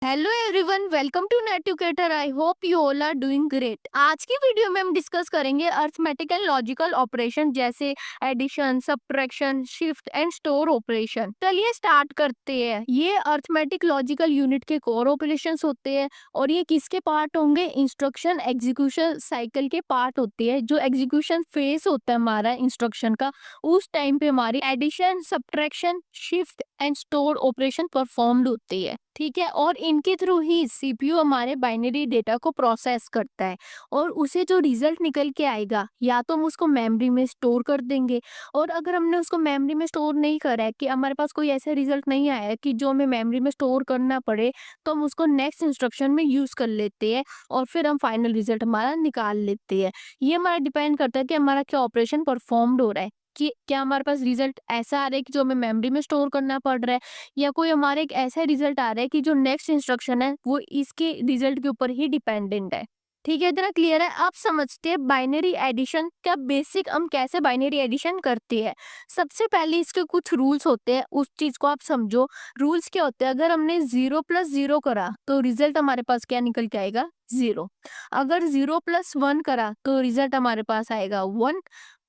Hello everyone, welcome to Netucator. I hope you all are doing great. आज की video में हम discuss करेंगे अर्थमेटिक एंड लॉजिकल ऑपरेशन जैसे addition, subtraction, shift and store operation. चलिए start करते हैं। ये अर्थमेटिक लॉजिकल यूनिट के कोर ऑपरेशंस होते हैं और ये किसके पार्ट होंगे? इंस्ट्रक्शन एग्जीक्यूशन साइकिल के पार्ट होते हैं। जो एग्जीक्यूशन फेस होता है हमारा इंस्ट्रक्शन का, उस टाइम पे हमारी addition, subtraction, shift and store operation performed होती है। ठीक है, और इनके थ्रू ही सीपीयू हमारे बाइनरी डेटा को प्रोसेस करता है और उसे जो रिजल्ट निकल के आएगा या तो हम उसको मेमोरी में स्टोर कर देंगे। और अगर हमने उसको मेमोरी में स्टोर नहीं करा है, कि हमारे पास कोई ऐसा रिजल्ट नहीं आया है कि जो हमें मेमोरी में स्टोर करना पड़े, तो हम उसको नेक्स्ट इंस्ट्रक्शन में यूज कर लेते हैं और फिर हम फाइनल रिजल्ट हमारा निकाल लेते हैं। ये हमारा डिपेंड करता है कि हमारा क्या ऑपरेशन परफॉर्म्ड हो रहा है, कि क्या हमारे पास रिजल्ट ऐसा आ रहा है कि जो हमें मेमोरी में स्टोर करना पड़ रहा है, या कोई हमारे एक ऐसा रिजल्ट आ रहा है कि जो नेक्स्ट इंस्ट्रक्शन है वो इसके रिजल्ट के ऊपर ही डिपेंडेंट है। ठीक है, इतना क्लियर है? आप समझते हैं बाइनरी एडिशन का बेसिक, हम कैसे बाइनरी एडिशन करते हैं। सबसे पहले इसके कुछ रूल्स होते हैं, उस चीज को आप समझो। रूल्स क्या होते हैं? अगर हमने 0 + 0 करा तो रिजल्ट हमारे पास क्या निकल के आएगा? 0। अगर 0 + 1 करा तो रिजल्ट हमारे पास आएगा 1।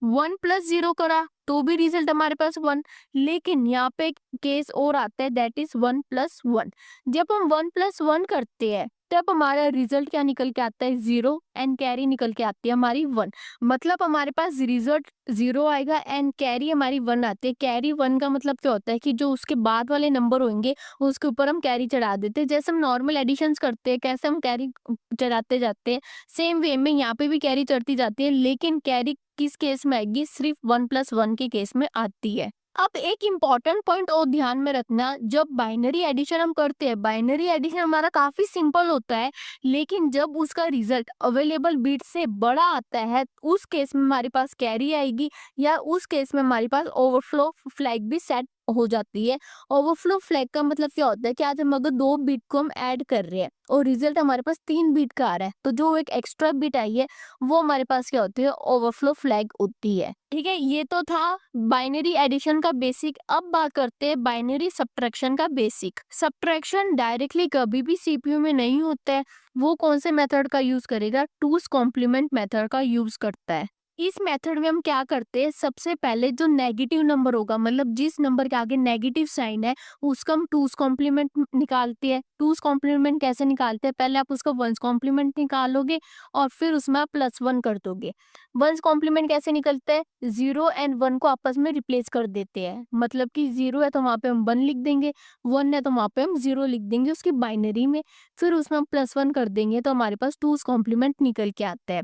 1 + 0 करा तो भी रिजल्ट हमारे पास 1। लेकिन यहाँ पे एक केस और आता है, दैट इज 1 + 1। जब हम 1 + 1 करते हैं तब हमारा रिजल्ट क्या निकल के आता है? 0 एंड कैरी निकल के आती है हमारी 1। मतलब हमारे पास रिजल्ट 0 आएगा एंड कैरी हमारी 1 आती है। कैरी 1 का मतलब क्या होता है कि जो उसके बाद वाले नंबर होंगे उसके ऊपर हम कैरी चढ़ा देते हैं। जैसे हम नॉर्मल एडिशंस करते हैं, कैसे हम कैरी चढ़ाते जाते हैं, सेम वे में यहाँ पे भी कैरी चढ़ती जाती है। लेकिन कैरी किस केस में आएगी? सिर्फ 1 + 1 के केस में आती है। अब एक इम्पॉर्टेंट पॉइंट और ध्यान में रखना, जब बाइनरी एडिशन हम करते हैं, बाइनरी एडिशन हमारा काफी सिंपल होता है, लेकिन जब उसका रिजल्ट अवेलेबल बिट से बड़ा आता है उस केस में हमारे पास कैरी आएगी, या उस केस में हमारे पास ओवरफ्लो फ्लैग भी सेट हो जाती है। ओवरफ्लो फ्लैग का मतलब क्या होता है कि आज हम अगर 2 बिट को हम ऐड कर रहे हैं और रिजल्ट हमारे पास 3 बिट का आ रहा है, तो जो एक एक्स्ट्रा बिट आई है वो हमारे पास क्या होती है? ओवरफ्लो फ्लैग होती है। ठीक है, ये तो था बाइनरी एडिशन का बेसिक। अब बात करते हैं बाइनरी सब्ट्रैक्शन का बेसिक। सब्ट्रैक्शन डायरेक्टली कभी भी सीपीयू में नहीं होता है। वो कौन से मेथड का यूज करेगा? टूस कॉम्प्लीमेंट मेथड का यूज करता है। इस मेथड में हम क्या करते हैं? सबसे पहले जो नेगेटिव नंबर होगा, मतलब जिस नंबर के आगे नेगेटिव साइन है, उसका हम टूस कॉम्प्लीमेंट निकालते हैं। टूस कॉम्प्लीमेंट कैसे निकालते हैं? पहले आप उसका वंस कॉम्प्लीमेंट निकालोगे और फिर उसमें आप +1 कर दोगे। वंस कॉम्प्लीमेंट कैसे निकलता है? 0 एंड 1 को आपस में रिप्लेस कर देते हैं। मतलब कि 0 है तो वहां पे हम 1 लिख देंगे, 1 है तो वहां पे हम 0 लिख देंगे उसकी बाइनरी में। फिर उसमें हम +1 कर देंगे तो हमारे पास टूस कॉम्प्लीमेंट निकल के आता है।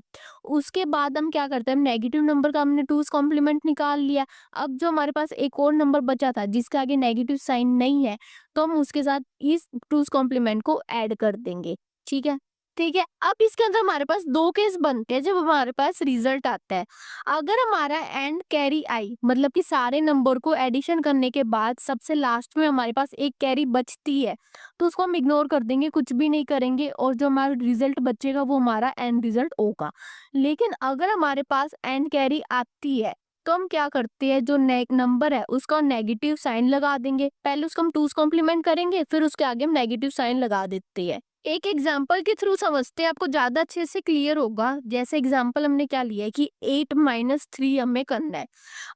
उसके बाद हम क्या करते हैं? नेगेटिव नंबर का हमने टूस कॉम्प्लीमेंट निकाल लिया। अब जो हमारे पास एक और नंबर बचा था जिसके आगे नेगेटिव साइन नहीं है, तो हम उसके साथ इस टूस कॉम्प्लीमेंट को ऐड कर देंगे। ठीक है, ठीक है। अब इसके अंदर हमारे पास 2 केस बनते हैं जब हमारे पास रिजल्ट आता है। अगर हमारा एंड कैरी आई, मतलब कि सारे नंबर को एडिशन करने के बाद सबसे लास्ट में हमारे पास एक कैरी बचती है, तो उसको हम इग्नोर कर देंगे, कुछ भी नहीं करेंगे, और जो हमारा रिजल्ट बचेगा वो हमारा एंड रिजल्ट होगा। लेकिन अगर हमारे पास एंड कैरी आती है तो हम क्या करते हैं? जो नंबर है उसका नेगेटिव साइन लगा देंगे। पहले उसको हम टूस कॉम्प्लीमेंट करेंगे, फिर उसके आगे हम नेगेटिव साइन लगा देते हैं। एक एग्जाम्पल के थ्रू समझते हैं, आपको ज्यादा अच्छे से क्लियर होगा। जैसे एग्जाम्पल हमने क्या लिया है कि 8 - 3 हमें करना है।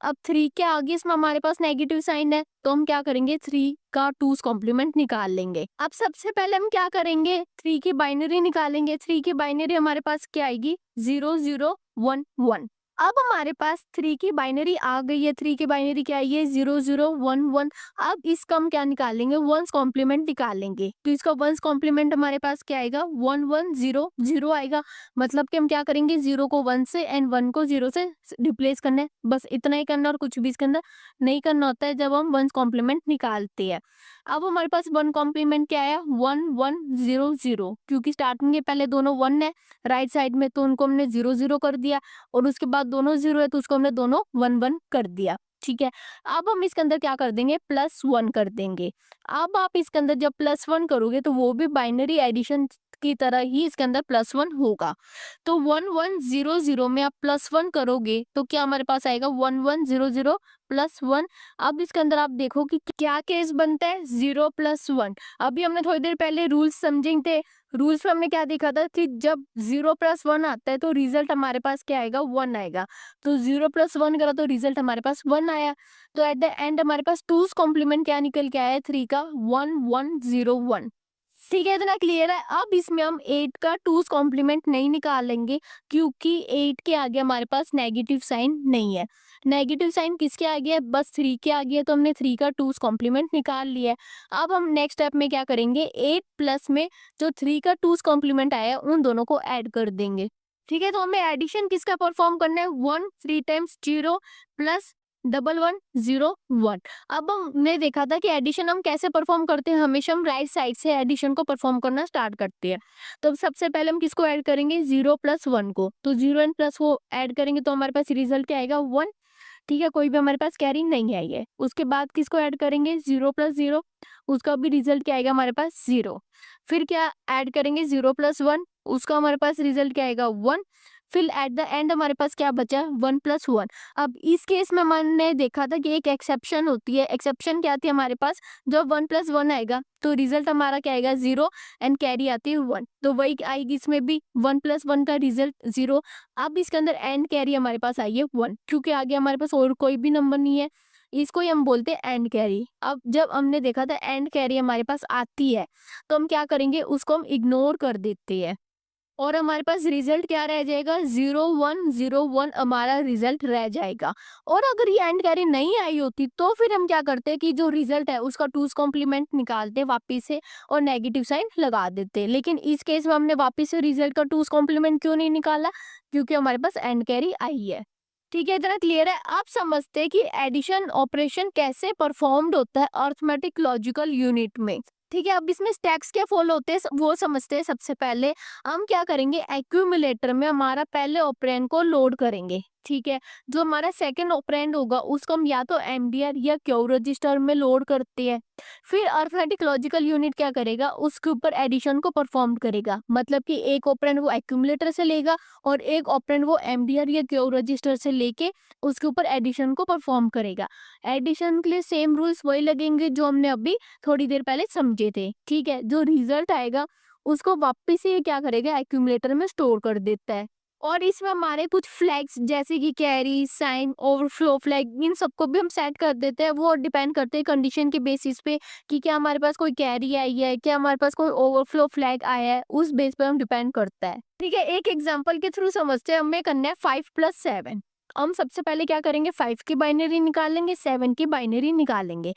अब 3 के आगे इसमें हमारे पास नेगेटिव साइन है, तो हम क्या करेंगे? 3 का टूस कॉम्प्लीमेंट निकाल लेंगे। अब सबसे पहले हम क्या करेंगे? 3 की बाइनरी निकालेंगे। 3 की बाइनरी हमारे पास क्या आएगी? 0011। अब हमारे पास 3 की बाइनरी आ गई है। 3 की बाइनरी क्या आई है? 0011। अब इसका हम क्या निकालेंगे? वंस कॉम्प्लीमेंट निकालेंगे। तो इसका वंस कॉम्प्लीमेंट हमारे पास क्या आएगा? 1100 आएगा। मतलब कि हम क्या करेंगे? 0 को 1 से एंड 1 को 0 से रिप्लेस करना है। बस इतना ही करना है और कुछ भी इसके अंदर नहीं करना होता है जब हम वंस कॉम्प्लीमेंट निकालते हैं। अब हमारे पास वन कॉम्प्लीमेंट क्या आया? 1100, क्योंकि स्टार्टिंग के पहले दोनों 1 है राइट साइड में, तो उनको हमने 00 कर दिया, और उसके बाद दोनों 0 है तो उसको हमने दोनों 1 1 कर दिया। ठीक है, अब हम इसके अंदर क्या कर देंगे? +1 कर देंगे। अब आप इसके अंदर जब +1 करोगे तो वो भी बाइनरी एडिशन की तरह ही इसके अंदर +1 होगा। तो 1100 में आप +1 करोगे तो क्या हमारे पास आएगा 1100 +1। अब इसके अंदर आप देखो कि क्या केस बनता है 0 + 1। अभी हमने थोड़ी देर पहले रूल्स समझे थे। रूल्स में हमने क्या देखा था कि जब 0 + 1 आता है तो रिजल्ट हमारे पास क्या आएगा 1 आएगा। तो 0 + 1 करा तो रिजल्ट हमारे पास 1 आया। तो एट द एंड हमारे पास 2's कॉम्प्लीमेंट क्या निकल के आया है 3 का 1101। ठीक है, इतना क्लियर है। अब इसमें हम 8 का 2's कॉम्प्लीमेंट नहीं निकालेंगे क्योंकि 8 के आगे हमारे पास नेगेटिव साइन नहीं है। नेगेटिव साइन किसके आगे है, बस 3 के आगे है, तो हमने 3 का 2's कॉम्प्लीमेंट निकाल लिया है। अब हम नेक्स्ट स्टेप में क्या करेंगे, 8 प्लस में जो 3 का 2's कॉम्प्लीमेंट आया है उन दोनों को ऐड कर देंगे। ठीक है, तो हमें एडिशन किसका परफॉर्म करना है 1 3 टाइम्स 0 प्लस 1101। अब हमने देखा था कि एडिशन हम कैसे परफॉर्म करते हैं, हमेशा हम राइट साइड से एडिशन को परफॉर्म करना स्टार्ट करते हैं। तो सबसे पहले हम किसको ऐड करेंगे 0 + 1 को। तो 0 एंड प्लस वो ऐड करेंगे तो हमारे पास रिजल्ट क्या आएगा 1। ठीक है, कोई भी हमारे पास कैरी नहीं आई है। उसके बाद किसको ऐड करेंगे 0 + 0, उसका भी रिजल्ट क्या आएगा हमारे पास 0। फिर क्या ऐड करेंगे 0 + 1, उसका हमारे पास रिजल्ट क्या आएगा 1। फिर एट द एंड हमारे पास क्या बचा 1 + 1। अब इस केस में हमने देखा था कि एक एक्सेप्शन होती है। एक्सेप्शन क्या आती है हमारे पास, जब 1 + 1 आएगा तो रिजल्ट हमारा क्या आएगा 0 एंड कैरी आती है 1। तो वही आएगी इसमें भी 1 + 1 का रिजल्ट 0। अब इसके अंदर एंड कैरी हमारे पास आई है 1 क्योंकि आगे हमारे पास और कोई भी नंबर नहीं है। इसको ही हम बोलते हैं एंड कैरी। अब जब हमने देखा था एंड कैरी हमारे पास आती है तो हम क्या करेंगे, उसको हम इग्नोर कर देते हैं और हमारे पास रिजल्ट क्या रह जाएगा 0101 हमारा रिजल्ट रह जाएगा। और अगर ये एंड कैरी नहीं आई होती तो फिर हम क्या करते हैं कि जो रिजल्ट है उसका 2's कॉम्प्लीमेंट निकालते वापिस से और नेगेटिव साइन लगा देते। लेकिन इस केस में हमने वापिस से रिजल्ट का 2's कॉम्प्लीमेंट क्यों नहीं निकाला, क्योंकि हमारे पास एंड कैरी आई है। ठीक है, इतना क्लियर है। आप समझते हैं कि एडिशन ऑपरेशन कैसे परफॉर्म्ड होता है अर्थमेटिक लॉजिकल यूनिट में। ठीक है, अब इसमें स्टेप्स क्या फॉलो होते हैं वो समझते हैं। सबसे पहले हम क्या करेंगे, एक्यूमुलेटर में हमारा पहले ऑपरेंड को लोड करेंगे। ठीक है, जो हमारा सेकंड ऑपरेंड होगा उसको हम या तो एमडीआर या क्यू रजिस्टर में लोड करते हैं। फिर अर्थमेटिक लॉजिकल यूनिट क्या करेगा, उसके ऊपर एडिशन को परफॉर्म करेगा। मतलब कि एक ऑपरेंड वो एक्यूमुलेटर से लेगा और एक ऑपरेंड वो एमडीआर या क्यू रजिस्टर से लेके उसके ऊपर एडिशन को परफॉर्म करेगा। एडिशन के लिए सेम रूल्स वही लगेंगे जो हमने अभी थोड़ी देर पहले समझे थे। ठीक है, जो रिजल्ट आएगा उसको वापस से क्या करेगा, एक्यूमुलेटर में स्टोर कर देता है। और इसमें हमारे कुछ फ्लैग्स जैसे कि कैरी, साइन, ओवरफ्लो फ्लैग, इन सबको भी हम सेट कर देते हैं। वो डिपेंड करते हैं कंडीशन के बेसिस पे कि क्या हमारे पास कोई कैरी आई है, क्या हमारे पास कोई ओवरफ्लो फ्लैग आया है, उस बेस पे हम डिपेंड करता है। ठीक है, एक एग्जांपल के थ्रू समझते हैं। हमें करना है 5 + 7। हम सबसे पहले क्या करेंगे, 5 की बाइनरी निकालेंगे, 7 की बाइनरी निकालेंगे।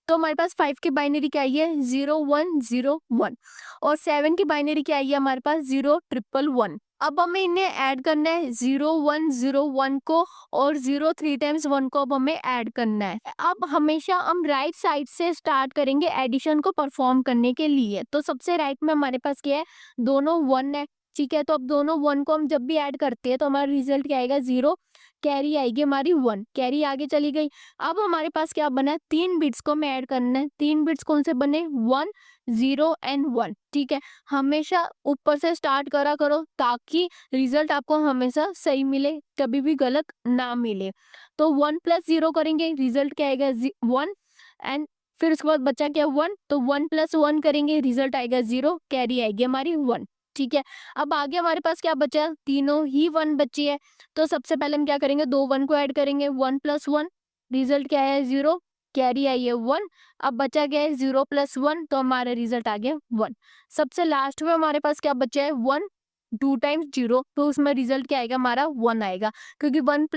तो हमारे पास 5 की बाइनरी क्या आई है 0101 और 7 की बाइनरी क्या आई है हमारे पास 0111। अब हमें इन्हें ऐड करना है 0101 को और 03 टाइम्स 1 को अब हमें ऐड करना है। अब हमेशा हम राइट साइड से स्टार्ट करेंगे एडिशन को परफॉर्म करने के लिए। तो सबसे राइट में हमारे पास क्या है, दोनों 1 है। ठीक है, तो अब दोनों 1 को हम जब भी ऐड करते हैं तो हमारा रिजल्ट क्या आएगा 0, कैरी आएगी हमारी 1, कैरी आगे चली गई। अब हमारे पास क्या बना है, 3 बिट्स को हमें ऐड करना है। 3 बिट्स कौन से बने 1 0 एंड 1। ठीक है, हमेशा ऊपर से स्टार्ट करा करो ताकि रिजल्ट आपको हमेशा सही मिले, कभी भी गलत ना मिले। तो 1 + 0 करेंगे, रिजल्ट क्या आएगा 1 एंड फिर उसके बाद बचा क्या 1, तो 1 + 1 करेंगे, रिजल्ट आएगा 0, कैरी आएगी हमारी 1। ठीक है, अब आगे हमारे पास क्या बचा, तीनों ही 1 बची है। तो सबसे पहले हम क्या करेंगे, 2 1 को ऐड करेंगे, 1 + 1, रिजल्ट क्या है 0, कैरी आई है 1। अब बचा गया है 0 + 1, तो हमारा रिजल्ट आ गया 1। सबसे लास्ट में हमारे पास क्या बचा है 1 2 टाइम्स 0, तो उसमें रिजल्ट क्या आएगा हमारा 1 आएगा क्योंकि 1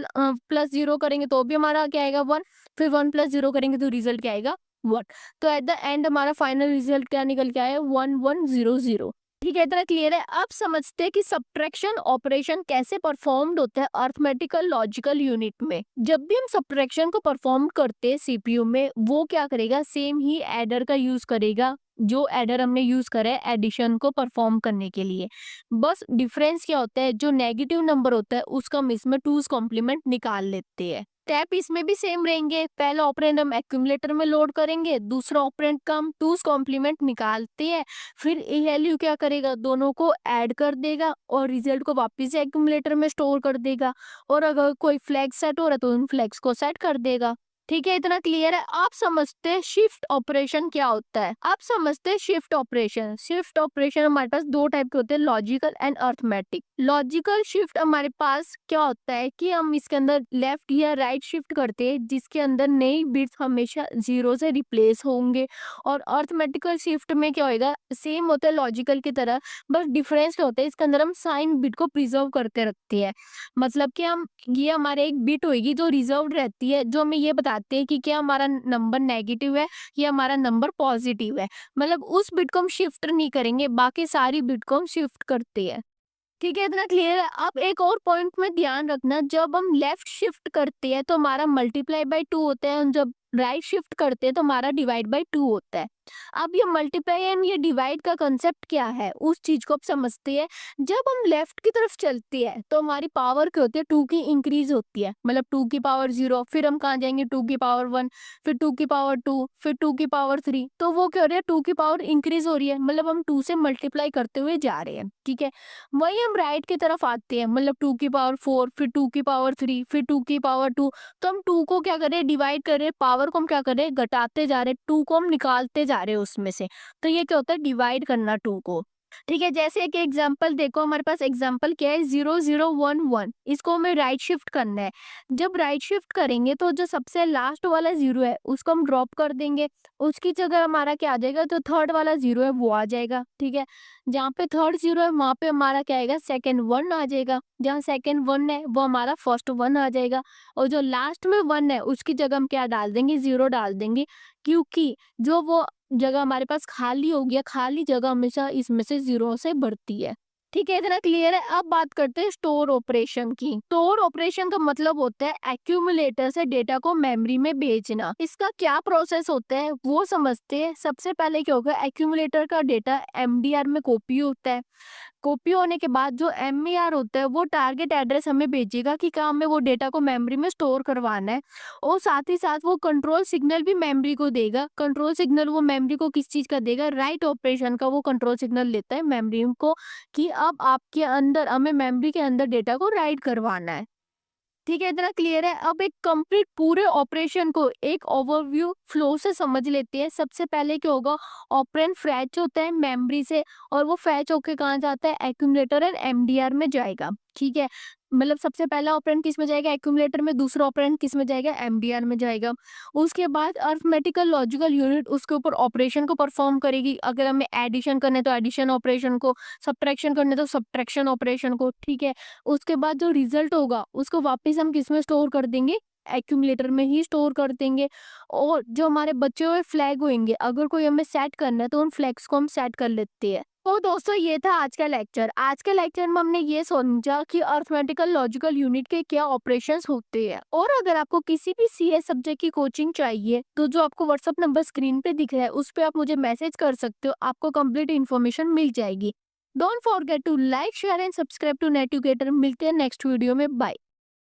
+ 0 करेंगे तो भी हमारा क्या आएगा 1, फिर 1 + 0 करेंगे तो रिजल्ट क्या आएगा 1। तो एट द एंड हमारा फाइनल रिजल्ट क्या निकल के आया 1100। ठीक है, इतना क्लियर है। अब समझते हैं कि सब्ट्रैक्शन ऑपरेशन कैसे परफॉर्म्ड होता है अर्थमेटिकल लॉजिकल यूनिट में। जब भी हम सब्ट्रैक्शन को परफॉर्म करते हैं सीपीयू में, वो क्या करेगा, सेम ही एडर का यूज करेगा जो एडर हमने यूज करा है एडिशन को परफॉर्म करने के लिए। बस डिफरेंस क्या होता है, जो नेगेटिव नंबर होता है उसका हम इसमें 2's कॉम्प्लीमेंट निकाल लेते हैं। स्टेप इसमें भी सेम रहेंगे। पहला ऑपरेंड हम एक्यूमुलेटर में लोड करेंगे, दूसरा ऑपरेंड का हम टूज कॉम्प्लीमेंट निकालते हैं, फिर एएलयू क्या करेगा, दोनों को ऐड कर देगा और रिजल्ट को वापस से एक्यूमुलेटर में स्टोर कर देगा। और अगर कोई फ्लैग सेट हो रहा है तो उन फ्लैग्स को सेट कर देगा। ठीक है, इतना क्लियर है। आप समझते हैं शिफ्ट ऑपरेशन क्या होता है। आप समझते हैं शिफ्ट ऑपरेशन। शिफ्ट ऑपरेशन हमारे पास दो टाइप के होते हैं, logical and arithmetic. Logical shift हमारे पास क्या होता है कि हम इसके अंदर लेफ्ट या राइट शिफ्ट करते हैं, जिसके अंदर नई बिट्स हमेशा जीरो से रिप्लेस होंगे। और अर्थमेटिकल शिफ्ट में क्या होएगा, सेम होता है लॉजिकल की तरह, बस डिफरेंस होता है, इसके अंदर हम साइन बिट को प्रिजर्व करके रखते हैं। मतलब कि हम, ये हमारे एक बिट होगी जो रिजर्व रहती है, जो हमें ये बताते हैं कि क्या हमारा नंबर नेगेटिव है या हमारा नंबर पॉजिटिव है। मतलब उस बिट को हम शिफ्ट नहीं करेंगे, बाकी सारी बिट को हम शिफ्ट करते हैं। ठीक है, इतना क्लियर है। अब एक और पॉइंट में ध्यान रखना, जब हम लेफ्ट शिफ्ट करते हैं तो हमारा मल्टीप्लाई बाय 2 होता है, और जब राइट शिफ्ट करते हैं तो हमारा डिवाइड बाय 2 होता है। अब ये मल्टीप्लाई एंड ये डिवाइड का कंसेप्ट क्या है, उस चीज को अब समझते हैं। जब हम लेफ्ट की तरफ चलते हैं तो हमारी पावर क्या होती है, 2 की इंक्रीज होती है। मतलब 2 की पावर 0, फिर हम कहाँ जाएंगे, 2 की पावर 1, फिर 2 की पावर 2, फिर 2 की पावर 3। तो वो क्या हो रहा है, 2 की पावर इंक्रीज हो रही है, मतलब हम 2 से मल्टीप्लाई करते हुए जा रहे हैं। ठीक है, वही हम राइट की तरफ आते हैं, मतलब 2 की पावर 4, फिर 2 की पावर 3, फिर 2 की पावर 2। तो हम 2 को क्या करें, डिवाइड करें, पावर को हम क्या करें, घटाते जा रहे हैं, 2 को हम निकालते जा रहे हैं उसमें से। तो ये क्या होता है, डिवाइड करना 2 को। ठीक है, जैसे एक एग्जांपल देखो, हमारे पास एग्जांपल क्या है, 0011। इसको हमें राइट शिफ्ट करना है। जब राइट शिफ्ट करेंगे तो जो सबसे लास्ट वाला जीरो है उसको हम ड्रॉप कर देंगे, उसकी जगह हमारा क्या आ जाएगा, जो थर्ड वाला जीरो है वो आ जाएगा। ठीक है, जहाँ पे थर्ड जीरो है वहां पे हमारा क्या आएगा, सेकंड वन आ जाएगा। जहाँ सेकंड वन है वो हमारा फर्स्ट वन आ जाएगा। और जो लास्ट में वन है उसकी जगह हम क्या डाल देंगे, जीरो डाल देंगे। क्योंकि जो वो जगह हमारे पास खाली हो गया, खाली जगह हमेशा इसमें से जीरो से बढ़ती है। ठीक है, इतना क्लियर है। अब बात करते हैं स्टोर ऑपरेशन की। स्टोर ऑपरेशन का मतलब होता है एक्यूमुलेटर से डेटा को मेमोरी में भेजना। इसका क्या प्रोसेस होता है वो समझते हैं। सबसे पहले क्या होगा, एक्यूमुलेटर का डेटा एमडीआर में कॉपी होता है। कॉपी होने के बाद जो एमईआर होता है वो टारगेट एड्रेस हमें भेजेगा कि कहाँ हमें वो डेटा को मेमोरी में स्टोर करवाना है। और साथ ही साथ वो कंट्रोल सिग्नल भी मेमोरी को देगा। कंट्रोल सिग्नल वो मेमोरी को किस चीज का देगा, राइट ऑपरेशन का वो कंट्रोल सिग्नल लेता है मेमोरी को, कि अब आपके अंदर हमें मेमोरी के अंदर डेटा को राइट करवाना है। ठीक है, इतना क्लियर है। अब एक कंप्लीट पूरे ऑपरेशन को एक ओवरव्यू फ्लो से समझ लेते हैं। सबसे पहले क्या होगा, ऑपरेंड फैच होता है मेमोरी से, और वो फैच होके कहाँ जाता है, एक्यूमुलेटर एंड एमडीआर में जाएगा। ठीक है, मतलब सबसे पहला ऑपरेंड किस में जाएगा, एक्यूमुलेटर में, दूसरा ऑपरेंड किस में जाएगा, एमडीआर में जाएगा। उसके बाद अर्थमेटिकल लॉजिकल यूनिट उसके ऊपर ऑपरेशन को परफॉर्म करेगी। अगर हमें एडिशन करने तो एडिशन ऑपरेशन को, सब्ट्रैक्शन करने तो सब्ट्रैक्शन ऑपरेशन को। ठीक है, उसके बाद जो रिजल्ट होगा उसको वापस हम किस में स्टोर कर देंगे, एक्यूमुलेटर में ही स्टोर कर देंगे। और जो हमारे बचे हुए फ्लैग होंगे, अगर कोई हमें सेट करना है तो उन फ्लैग्स को हम सेट कर लेते हैं। तो दोस्तों ये था आज का लेक्चर। आज के लेक्चर में हमने ये समझा कि अर्थमेटिकल लॉजिकल यूनिट के क्या ऑपरेशंस होते हैं। और अगर आपको किसी भी सीए सब्जेक्ट की कोचिंग चाहिए तो जो आपको व्हाट्सएप नंबर स्क्रीन पे दिख रहा है उस पे आप मुझे मैसेज कर सकते हो, आपको कंप्लीट इन्फॉर्मेशन मिल जाएगी। Don't forget to like share and subscribe to Netucator. मिलते हैं नेक्स्ट वीडियो में, बाय।